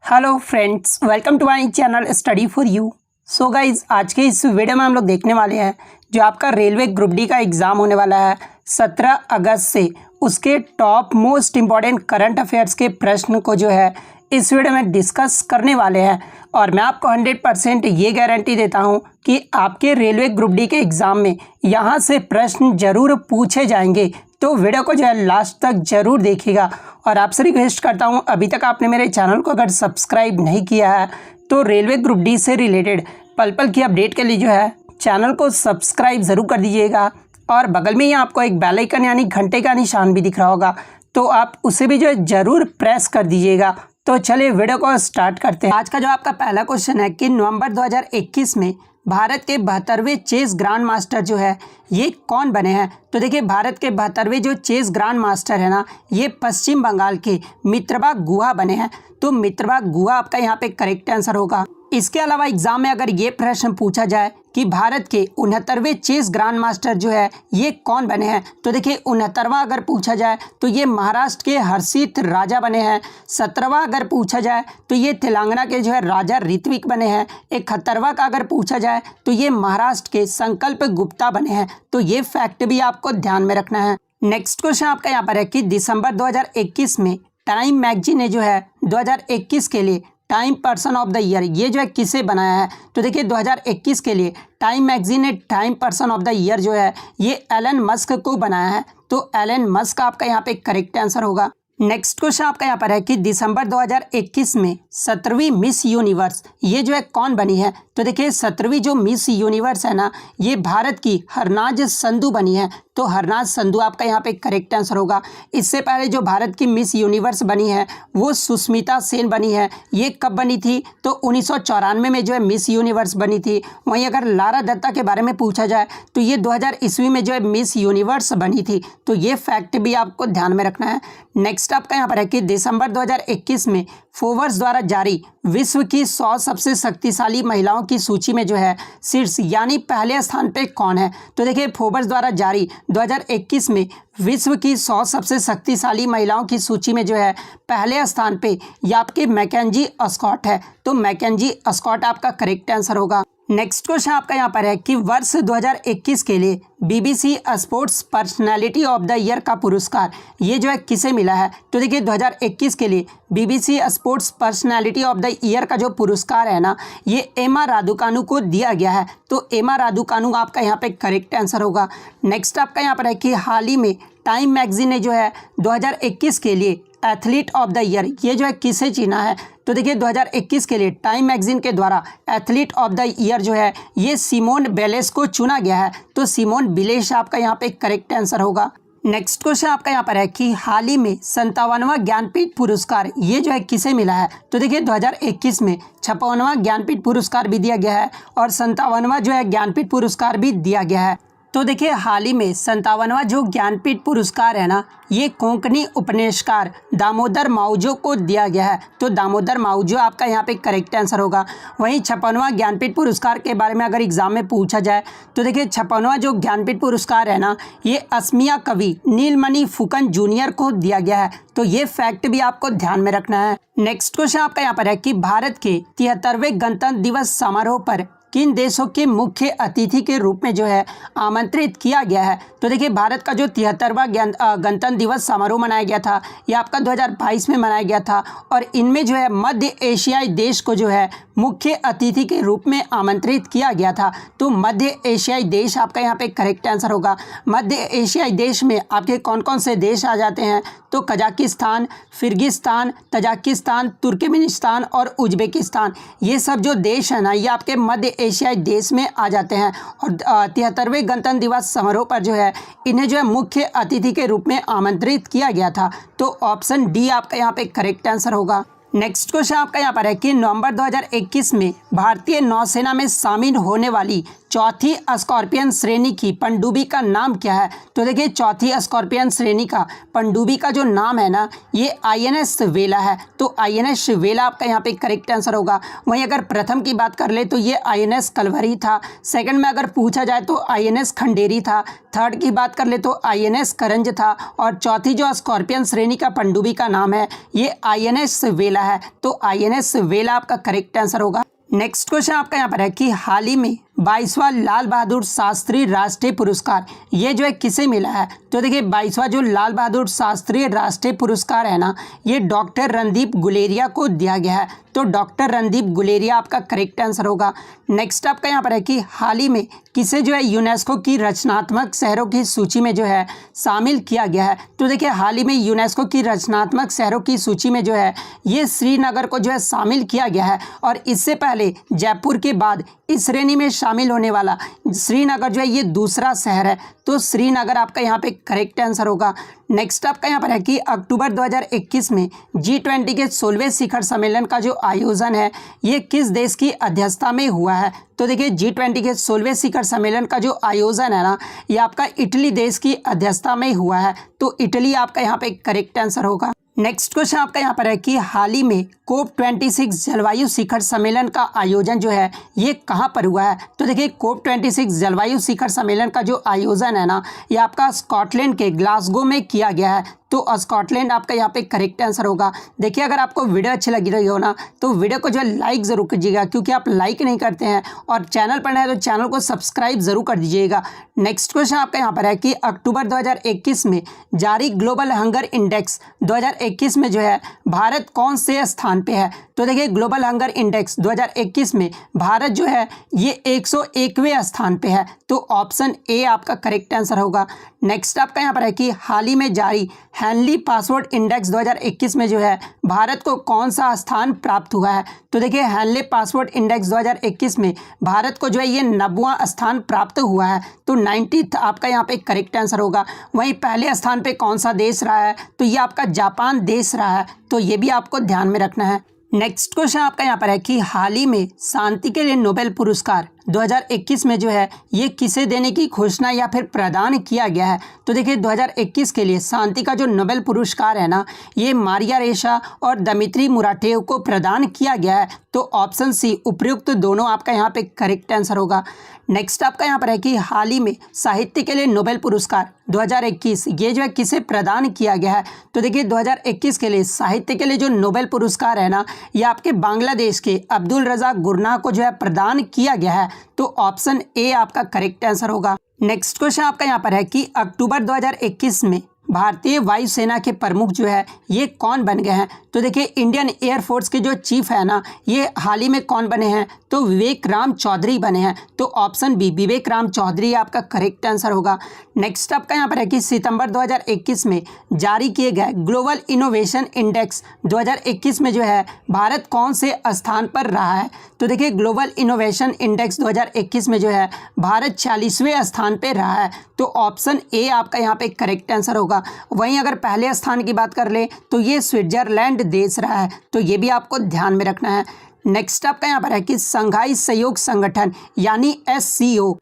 Hello friends, welcome to my channel study for you. So guys, आज के इस video में हम लोग देखने वाले हैं जो आपका रेलवे ग्रुप डी का एग्ज़ाम होने वाला है 17 अगस्त से, उसके top most important current affairs के प्रश्न को जो है इस वीडियो में डिस्कस करने वाले हैं। और मैं आपको 100% ये गारंटी देता हूं कि आपके रेलवे ग्रुप डी के एग्ज़ाम में यहां से प्रश्न ज़रूर पूछे जाएंगे। तो वीडियो को जो है लास्ट तक ज़रूर देखिएगा। और आपसे रिक्वेस्ट करता हूं, अभी तक आपने मेरे चैनल को अगर सब्सक्राइब नहीं किया है तो रेलवे ग्रुप डी से रिलेटेड पल पल की अपडेट के लिए जो है चैनल को सब्सक्राइब ज़रूर कर दीजिएगा। और बगल में ही आपको एक बेल आइकन यानी घंटे का निशान भी दिख रहा होगा, तो आप उसे भी जो है ज़रूर प्रेस कर दीजिएगा। तो चलिए वीडियो को स्टार्ट करते हैं। आज का जो आपका पहला क्वेश्चन है कि नवंबर 2021 में भारत के 72वें चेस ग्रांड मास्टर जो है ये कौन बने हैं। तो देखिए, भारत के 72वें जो चेस ग्रांड मास्टर है ना, ये पश्चिम बंगाल के मित्रबा गुहा बने हैं। तो मित्रबा गुहा आपका यहाँ पे करेक्ट आंसर होगा। इसके अलावा एग्जाम में अगर ये प्रश्न पूछा जाए कि भारत के 69वें चेस ग्रांड मास्टर जो है ये कौन बने हैं, तो देखिए 69वां अगर पूछा जाए तो ये महाराष्ट्र के हर्षित राजा बने हैं। 17वां अगर पूछा जाए तो ये तेलंगाना के जो है राजा ऋत्विक बने हैं। 71वां का अगर पूछा जाए तो ये महाराष्ट्र के संकल्प गुप्ता बने हैं। तो ये फैक्ट भी आपको ध्यान में रखना है। नेक्स्ट क्वेश्चन आपका यहाँ पर है कि दिसंबर 2021 में टाइम मैगजीन ने जो है 2021 के लिए time person of the year ये जो है किसे बनाया है। तो देखिए 2021 के लिए टाइम मैगजीन ने time person of the year जो है ये एलन मस्क को बनाया है। तो एलन मस्क आपका यहाँ पे करेक्ट आंसर होगा। नेक्स्ट क्वेश्चन आपका यहाँ पर है कि दिसंबर 2021 में 17वीं मिस यूनिवर्स ये जो है कौन बनी है। तो देखिए 17वीं जो मिस यूनिवर्स है ना, ये भारत की हरनाज संधू बनी है। तो हरनाज संधू आपका यहाँ पे करेक्ट आंसर होगा। इससे पहले जो भारत की मिस यूनिवर्स बनी है वो सुष्मिता सेन बनी है। ये कब बनी थी? तो 1994 में जो है मिस यूनिवर्स बनी थी। वहीं अगर लारा दत्ता के बारे में पूछा जाए तो ये 2000 ईस्वी में जो है मिस यूनिवर्स बनी थी। तो ये फैक्ट भी आपको ध्यान में रखना है। नेक्स्ट आपका यहाँ पर है कि दिसंबर 2021 में फोर्ब्स द्वारा जारी विश्व की 100 सबसे शक्तिशाली महिलाओं की सूची में जो है शीर्ष यानी पहले स्थान पे कौन है। तो देखिए फोर्ब्स द्वारा जारी 2021 में विश्व की 100 सबसे शक्तिशाली महिलाओं की सूची में जो है पहले स्थान पे ये आपके मैकेंजी स्कॉट है। तो मैकेंजी स्कॉट आपका करेक्ट आंसर होगा। नेक्स्ट क्वेश्चन आपका यहाँ पर है कि वर्ष 2021 के लिए BBC sports personality of the year का पुरस्कार ये जो है किसे मिला है। तो देखिए 2021 के लिए BBC sports personality of the year का जो पुरस्कार है ना, ये एमा रादुकानु को दिया गया है। तो एमा रादुकानु आपका यहाँ पे करेक्ट आंसर होगा। नेक्स्ट आपका यहाँ पर है कि हाल ही में टाइम मैगजीन ने जो है 2021 के लिए एथलीट ऑफ द ईयर ये जो है किसे चुना है। तो देखिए 2021 के लिए टाइम मैगजीन के द्वारा एथलीट ऑफ द ईयर जो है ये सिमोन बिलेस को चुना गया है। तो सिमोन बिलेस आपका यहाँ पे करेक्ट आंसर होगा। नेक्स्ट क्वेश्चन आपका यहाँ पर है कि हाल ही में 57वां ज्ञानपीठ पुरस्कार ये जो है किसे मिला है। तो देखिए 2021 में 56वां ज्ञानपीठ पुरस्कार भी दिया गया है और 57वां जो है ज्ञानपीठ पुरस्कार भी दिया गया है। तो देखिए हाल ही में 57वां जो ज्ञानपीठ पुरस्कार है ना, ये कोंकणी उपन्यासकार दामोदर मावजो को दिया गया है। तो दामोदर मावजो आपका यहाँ पे करेक्ट आंसर होगा। वहीं 56वां ज्ञानपीठ पुरस्कार के बारे में अगर एग्जाम में पूछा जाए तो देखिए 56वां जो ज्ञानपीठ पुरस्कार है ना, ये असमिया कवि नीलमणि फुकन जूनियर को दिया गया है। तो ये फैक्ट भी आपको ध्यान में रखना है। नेक्स्ट क्वेश्चन आपका यहाँ पर है कि भारत के 73वें गणतंत्र दिवस समारोह पर किन देशों के मुख्य अतिथि के रूप में जो है आमंत्रित किया गया है। तो देखिए भारत का जो 73वां गणतंत्र दिवस समारोह मनाया गया था ये आपका 2022 में मनाया गया था। और इनमें जो है मध्य एशियाई देश को जो है मुख्य अतिथि के रूप में आमंत्रित किया गया था। तो मध्य एशियाई देश आपका यहाँ पे करेक्ट आंसर होगा। मध्य एशियाई देश में आपके कौन कौन से देश आ जाते हैं। तो कजाकिस्तान, किर्गिस्तान, तजाकिस्तान, तुर्कमेनिस्तान और उज्बेकिस्तान ये सब जो देश है ना, ये आपके मध्य एशियाई देश में आ जाते हैं। और 73वें गणतंत्र दिवस समारोह पर जो है इन्हें जो है मुख्य अतिथि के रूप में आमंत्रित किया गया था। तो ऑप्शन डी आपका यहाँ पे करेक्ट आंसर होगा। नेक्स्ट क्वेश्चन आपका यहाँ पर है कि नवंबर 2021 में भारतीय नौसेना में शामिल होने वाली चौथी स्कॉर्पियन श्रेणी की पनडुब्बी का नाम क्या है? तो देखिए चौथी स्कॉर्पियन श्रेणी का पनडुब्बी का जो नाम है ना ये INS वेला है। तो INS वेला आपका यहाँ पे करेक्ट आंसर होगा। वहीं अगर प्रथम की बात कर ले तो ये INS कलवरी था। सेकंड में अगर पूछा जाए तो INS खंडेरी था। थर्ड की बात कर ले तो INS करंज था। और चौथी जो स्कॉर्पियन श्रेणी का पनडुब्बी का नाम है ये INS वेला है। तो INS वेला आपका करेक्ट आंसर होगा। नेक्स्ट क्वेश्चन आपका यहाँ पर है कि हाल ही में 22वां लाल बहादुर शास्त्री राष्ट्रीय पुरस्कार ये जो है किसे मिला है? तो देखिए 22वां जो लाल बहादुर शास्त्री राष्ट्रीय पुरस्कार है ना ये डॉक्टर रणदीप गुलेरिया को दिया गया है। तो डॉक्टर रणदीप गुलेरिया आपका करेक्ट आंसर होगा। नेक्स्ट आपका यहाँ पर है कि हाल ही में किसे जो है यूनेस्को की रचनात्मक शहरों की सूची में जो है शामिल किया गया है? तो देखिए हाल ही में यूनेस्को की रचनात्मक शहरों की सूची में जो है ये श्रीनगर को जो है शामिल किया गया है। और इससे पहले जयपुर के बाद इस श्रेणी में शामिल होने वाला श्रीनगर जो है ये दूसरा शहर है। तो श्रीनगर आपका यहाँ पे करेक्ट आंसर होगा। नेक्स्ट आपका यहाँ पर है कि अक्टूबर 2021 में G20 के 16वें शिखर सम्मेलन का जो आयोजन है ये किस देश की अध्यक्षता में हुआ है? तो देखिए G20 के 16वें शिखर सम्मेलन का जो आयोजन है ना ये आपका इटली देश की अध्यक्षता में हुआ है। तो इटली आपका यहाँ पे करेक्ट आंसर होगा। नेक्स्ट क्वेश्चन आपका यहाँ पर है कि हाल ही में COP26 जलवायु शिखर सम्मेलन का आयोजन जो है ये कहाँ पर हुआ है? तो देखिए COP26 जलवायु शिखर सम्मेलन का जो आयोजन है ना ये आपका स्कॉटलैंड के ग्लासगो में किया गया है। तो स्कॉटलैंड आपका यहाँ पे करेक्ट आंसर होगा। देखिए अगर आपको वीडियो अच्छी लगी रही हो ना तो वीडियो को जो है लाइक ज़रूर कीजिएगा, क्योंकि आप लाइक नहीं करते हैं। और चैनल पर नए हैं तो चैनल को सब्सक्राइब ज़रूर कर दीजिएगा। नेक्स्ट क्वेश्चन आपका यहाँ पर है कि अक्टूबर 2021 में जारी ग्लोबल हंगर इंडेक्स 2021 में जो है भारत कौन से स्थान पे है? तो देखिए ग्लोबल हंगर इंडेक्स 2021 में भारत जो है ये 101वें स्थान पे है। तो ऑप्शन ए आपका करेक्ट आंसर होगा। नेक्स्ट आपका यहाँ पर है कि हाल ही में जारी हेनली पासवर्ड इंडेक्स 2021 में जो है भारत को कौन सा स्थान प्राप्त हुआ है? तो देखिए हेनली पासवर्ड इंडेक्स 2021 में भारत को जो है ये 90वां स्थान प्राप्त हुआ है। तो 90th आपका यहाँ पे करेक्ट आंसर होगा। वहीं पहले स्थान पे कौन सा देश रहा है? तो ये आपका जापान देश रहा है। तो ये भी आपको ध्यान में रखना है। नेक्स्ट क्वेश्चन आपका यहाँ पर है कि हाल ही में शांति के लिए नोबेल पुरस्कार 2021 में जो है ये किसे देने की घोषणा या फिर प्रदान किया गया है? तो देखिए 2021 के लिए शांति का जो नोबेल पुरस्कार है ना ये मारिया रेशा और दमित्री मुराटेव को प्रदान किया गया है। तो ऑप्शन सी उपयुक्त दोनों आपका यहाँ पे करेक्ट आंसर होगा। नेक्स्ट आपका यहाँ पर है कि हाल ही में साहित्य के लिए नोबेल पुरस्कार 2021 ये जो है किसे प्रदान किया गया है? तो देखिए 2021 के लिए साहित्य के लिए जो नोबेल पुरस्कार है ना ये आपके बांग्लादेश के अब्दुल रज़ाक गुरनाह को जो है प्रदान किया गया है। तो ऑप्शन ए आपका करेक्ट आंसर होगा। नेक्स्ट क्वेश्चन आपका यहाँ पर है कि अक्टूबर 2021 में भारतीय वायुसेना के प्रमुख जो है ये कौन बन गए हैं? तो देखिए इंडियन एयरफोर्स के जो चीफ है ना ये हाल ही में कौन बने हैं? तो विवेक राम चौधरी बने हैं। तो ऑप्शन बी विवेक राम चौधरी आपका करेक्ट आंसर होगा। नेक्स्ट आपका यहाँ पर है कि सितंबर 2021 में जारी किए गए ग्लोबल इनोवेशन इंडेक्स 2021 में जो है भारत कौन से स्थान पर रहा है? तो देखिए ग्लोबल इनोवेशन इंडेक्स 2021 में जो है भारत 46वें स्थान पर रहा है। तो ऑप्शन ए आपका यहाँ पे करेक्ट आंसर होगा। वहीं अगर पहले स्थान की बात कर ले तो ये स्विट्जरलैंड देश रहा है। तो ये भी आपको ध्यान में रखना है। नेक्स्ट आपका यहाँ पर है कि संघाई सहयोग संगठन यानी SCO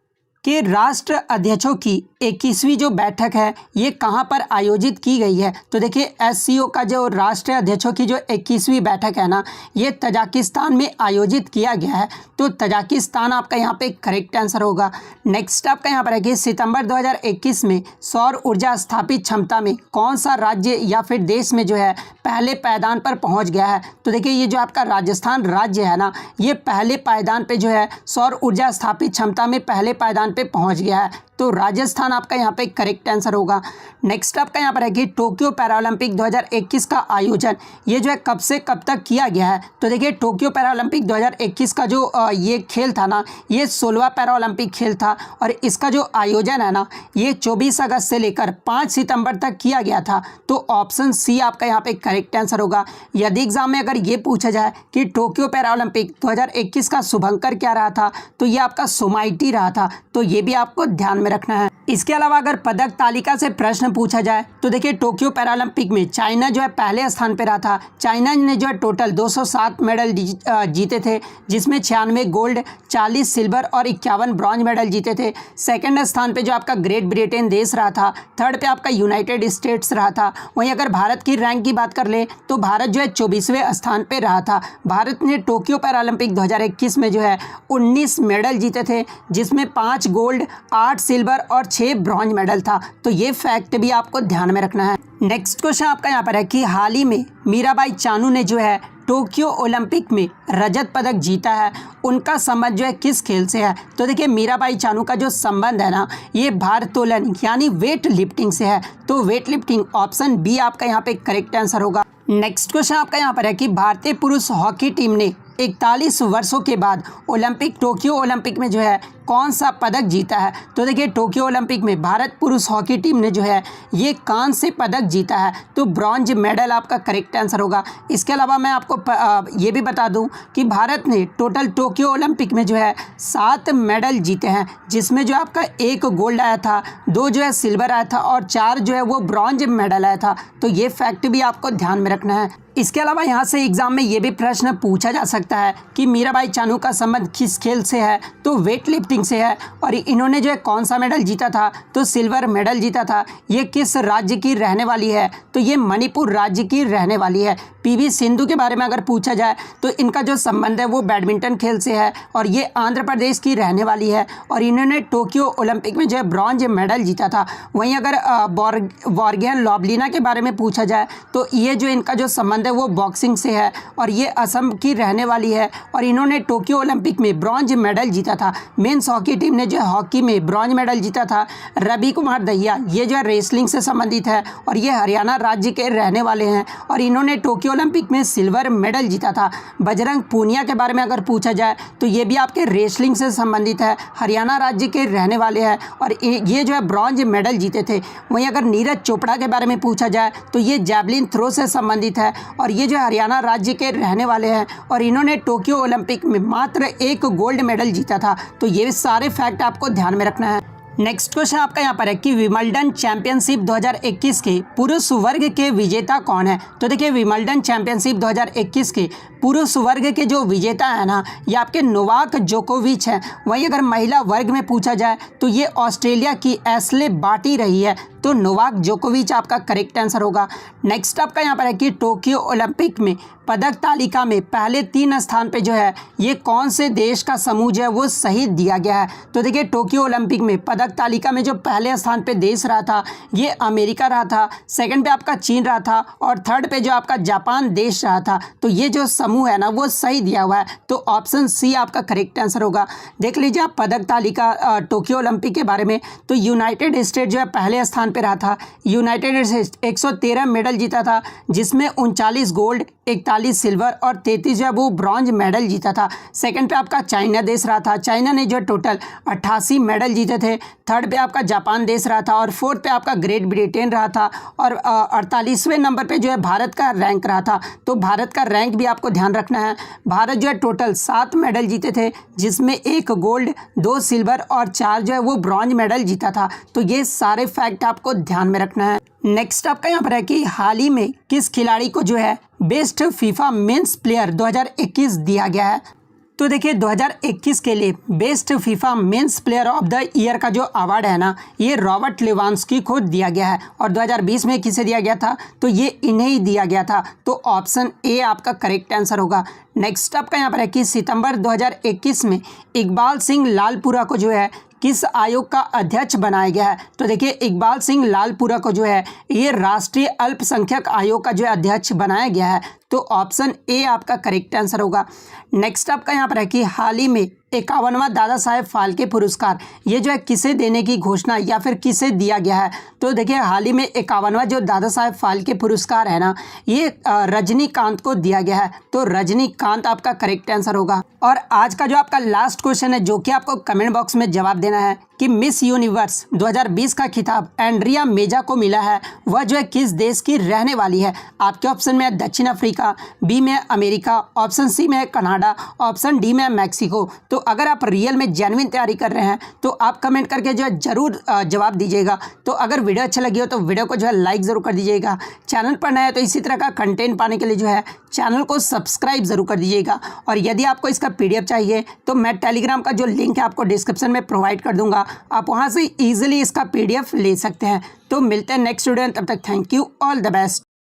के राष्ट्र अध्यक्षों की 21वीं जो बैठक है ये कहाँ पर आयोजित की गई है? तो देखिए SCO का जो राष्ट्रीय अध्यक्षों की जो 21वीं बैठक है ना ये तजाकिस्तान में आयोजित किया गया है। तो तजाकिस्तान आपका यहाँ पे करेक्ट आंसर होगा। नेक्स्ट आपका यहाँ पर है कि सितंबर 2021 में सौर ऊर्जा स्थापित क्षमता में कौन सा राज्य या फिर देश में जो है पहले पायदान पर पहुँच गया है? तो देखिए ये जो आपका राजस्थान राज्य है ना ये पहले पायदान पे जो है सौर ऊर्जा स्थापित क्षमता में पहले पायदान पे पहुंच गया है। तो राजस्थान आपका यहाँ पे करेक्ट आंसर होगा। नेक्स्ट आपका यहाँ पर है कि टोक्यो पैरालंपिक 2021 का आयोजन ये जो है कब से कब तक किया गया है? तो देखिए टोक्यो पैरालंपिक 2021 का जो ये खेल था ना ये 16वां पैरालंपिक खेल था। और इसका जो आयोजन है ना ये 24 अगस्त से लेकर 5 सितंबर तक किया गया था। तो ऑप्शन सी आपका यहाँ पे करेक्ट आंसर होगा। यदि एग्जाम में अगर ये पूछा जाए कि टोक्यो पैरालंपिक 2021 का शुभंकर क्या रहा था तो ये आपका सोमाइटी रहा था। तो ये भी आपको ध्यान में रखना है। इसके अलावा अगर पदक तालिका से प्रश्न पूछा जाए तो देखिए टोक्यो पैरालंपिक में चाइना जो है पहले स्थान पर रहा था। चाइना ने जो है टोटल 207 मेडल जीते थे, जिसमें 96 गोल्ड, 40 सिल्वर और 51 ब्रॉन्ज मेडल जीते थे। सेकंड स्थान पे जो आपका ग्रेट ब्रिटेन देश रहा था, थर्ड पे आपका यूनाइटेड स्टेट्स रहा था। वहीं अगर भारत की रैंक की बात कर ले तो भारत जो है 24वें स्थान पे रहा था। भारत ने टोक्यो पैरालंपिक 2021 में जो है 19 मेडल जीते थे, जिसमें 5 गोल्ड, 8 सिल्वर और 6 ब्रॉन्ज मेडल था। तो ये फैक्ट भी आपको ध्यान में रखना है। नेक्स्ट क्वेश्चन आपका यहाँ पर है कि हाल ही में मीराबाई चानू ने जो है टोक्यो ओलंपिक में रजत पदक जीता है, उनका संबंध जो है किस खेल से है? तो देखिए मीराबाई चानू का जो संबंध है ना, ये भारोत्तोलन यानी वेट लिफ्टिंग से है। तो वेट लिफ्टिंग ऑप्शन बी आपका यहाँ पे करेक्ट आंसर होगा। नेक्स्ट क्वेश्चन आपका यहाँ पर है कि भारतीय पुरुष हॉकी टीम ने 41 वर्षों के बाद टोक्यो ओलंपिक में जो है कौन सा पदक जीता है? तो देखिए टोक्यो ओलंपिक में भारत पुरुष हॉकी टीम ने जो है ये कांस्य पदक जीता है। तो ब्रॉन्ज मेडल आपका करेक्ट आंसर होगा। इसके अलावा मैं आपको ये भी बता दूं कि भारत ने टोटल टोक्यो ओलंपिक में जो है 7 मेडल जीते हैं, जिसमें जो आपका 1 गोल्ड आया था, 2 जो है सिल्वर आया था और 4 जो है वो ब्रॉन्ज मेडल आया था। तो ये फैक्ट भी आपको ध्यान में रखना है। इसके अलावा यहाँ से एग्जाम में ये भी प्रश्न पूछा जा सकता है कि मीराबाई चानू का संबंध किस खेल से है? तो वेट लिफ्टिंग से है। और इन्होंने जो है कौन सा मेडल जीता था? तो सिल्वर मेडल जीता था। ये किस राज्य की रहने वाली है? तो ये मणिपुर राज्य की रहने वाली है। पीवी सिंधु के बारे में अगर पूछा जाए तो इनका जो संबंध है वो बैडमिंटन खेल से है और ये आंध्र प्रदेश की रहने वाली है और इन्होंने टोक्यो ओलंपिक में जो है ब्रॉन्ज मेडल जीता था। वहीं अगर बोर्गेन लॉबलिना के बारे में पूछा जाए तो ये जो इनका जो संबंध है वो बॉक्सिंग से है और ये असम की रहने वाली है और इन्होंने टोक्यो ओलंपिक में ब्रॉन्ज मेडल जीता था। मेंस हॉकी टीम ने जो हॉकी में ब्रॉन्ज मेडल जीता था। रवि कुमार दहिया ये जो है रेसलिंग से संबंधित है और ये हरियाणा राज्य के रहने वाले हैं और इन्होंने टोक्यो ओलंपिक में सिल्वर मेडल जीता था। बजरंग पूनिया के बारे में अगर पूछा जाए तो ये भी आपके रेसलिंग से संबंधित है, हरियाणा राज्य के रहने वाले हैं और ये जो है ब्रॉन्ज मेडल जीते थे। वहीं अगर नीरज चोपड़ा के बारे में पूछा जाए तो ये जैवलिन थ्रो से संबंधित है और ये जो हरियाणा राज्य के रहने वाले हैं और इन्होंने टोक्यो ओलंपिक में मात्र 1 गोल्ड मेडल जीता था। तो ये सारे फैक्ट आपको ध्यान में रखना है। नेक्स्ट क्वेश्चन आपका यहाँ पर है कि विंबलडन चैंपियनशिप 2021 के पुरुष वर्ग के विजेता कौन है? तो देखिए विंबलडन चैंपियनशिप 2021 के पुरुष वर्ग के जो विजेता है ना, ये आपके नोवाक जोकोविच हैं। वहीं अगर महिला वर्ग में पूछा जाए तो ये ऑस्ट्रेलिया की एशले बार्टी रही है। तो नोवाक जोकोविच आपका करेक्ट आंसर होगा। नेक्स्ट आपका यहाँ पर है कि टोक्यो ओलंपिक में पदक तालिका में पहले 3 स्थान पे जो है ये कौन से देश का समूह जो है वो सही दिया गया है? तो देखिए टोक्यो ओलंपिक में पदक तालिका में जो पहले स्थान पे देश रहा था ये अमेरिका रहा था, सेकंड पे आपका चीन रहा था और थर्ड पे जो आपका जापान देश रहा था। तो ये जो समूह है ना वो सही दिया हुआ है। तो ऑप्शन सी आपका करेक्ट आंसर होगा। देख लीजिए आप पदक तालिका टोक्यो ओलंपिक के बारे में, तो यूनाइटेड स्टेट जो है पहले स्थान पे रहा था। यूनाइटेड स्टेट 113 मेडल जीता था, जिसमें 39 गोल्ड, 41 सिल्वर और 33 जो है वो ब्रॉन्ज मेडल जीता था। सेकंड पे आपका चाइना देश रहा था। चाइना ने जो टोटल 88 मेडल जीते थे। थर्ड पे आपका जापान देश रहा था और फोर्थ पे आपका ग्रेट ब्रिटेन रहा था और 48वें नंबर पे जो है भारत का रैंक रहा था। तो भारत का रैंक भी आपको ध्यान रखना है। भारत जो है टोटल 7 मेडल जीते थे, जिसमें 1 गोल्ड, 2 सिल्वर और 4 जो है वो ब्रॉन्ज मेडल जीता था। तो ये सारे फैक्ट आपको ध्यान में रखना है। नेक्स्ट आपका यहाँ पर है कि हाल ही में किस खिलाड़ी को जो है बेस्ट फीफा मेंस प्लेयर 2021 दिया गया है? तो देखिए 2021 के लिए best FIFA men's player of the year का जो अवार्ड है ना, ये रॉबर्ट लेवांस्की को दिया गया है। और 2020 में किसे दिया गया था? तो ये इन्हें ही दिया गया था। तो ऑप्शन ए आपका करेक्ट आंसर होगा। नेक्स्ट आपका यहाँ पर है कि सितंबर 2021 में इकबाल सिंह लालपुरा को जो है किस आयोग का अध्यक्ष बनाया गया है? तो देखिए इकबाल सिंह लालपुरा को जो है ये राष्ट्रीय अल्पसंख्यक आयोग का जो अध्यक्ष बनाया गया है। तो ऑप्शन ए आपका करेक्ट आंसर होगा। नेक्स्ट आपका यहाँ पर है कि हाल ही में 51वां दादा साहेब फाल्के पुरस्कार ये जो है किसे देने की घोषणा या फिर किसे दिया गया है? तो देखिए हाल ही में 51वां जो दादा साहेब फाल्के पुरस्कार है ना, ये रजनीकांत को दिया गया है। तो रजनीकांत आपका करेक्ट आंसर होगा। और आज का जो आपका लास्ट क्वेश्चन है, जो कि आपको कमेंट बॉक्स में जवाब देना है कि मिस यूनिवर्स 2020 का खिताब एंड्रिया मेजा को मिला है, वह जो है किस देश की रहने वाली है। आपके ऑप्शन में है दक्षिण अफ्रीका, बी में है अमेरिका, ऑप्शन सी में है कनाडा, ऑप्शन डी में है मैक्सिको। तो अगर आप रियल में जेन्युइन तैयारी कर रहे हैं तो आप कमेंट करके जो है ज़रूर जवाब दीजिएगा। तो अगर वीडियो अच्छा लगी हो तो वीडियो को जो है लाइक ज़रूर कर दीजिएगा। चैनल पर नया है तो इसी तरह का कंटेंट पाने के लिए जो है चैनल को सब्सक्राइब ज़रूर कर दीजिएगा। और यदि आपको इसका PDF चाहिए तो मैं टेलीग्राम का जो लिंक है आपको डिस्क्रिप्शन में प्रोवाइड कर दूंगा, आप वहां से इजीली इसका PDF ले सकते हैं। तो मिलते हैं नेक्स्ट वीडियो में, तब तक thank you, all the best.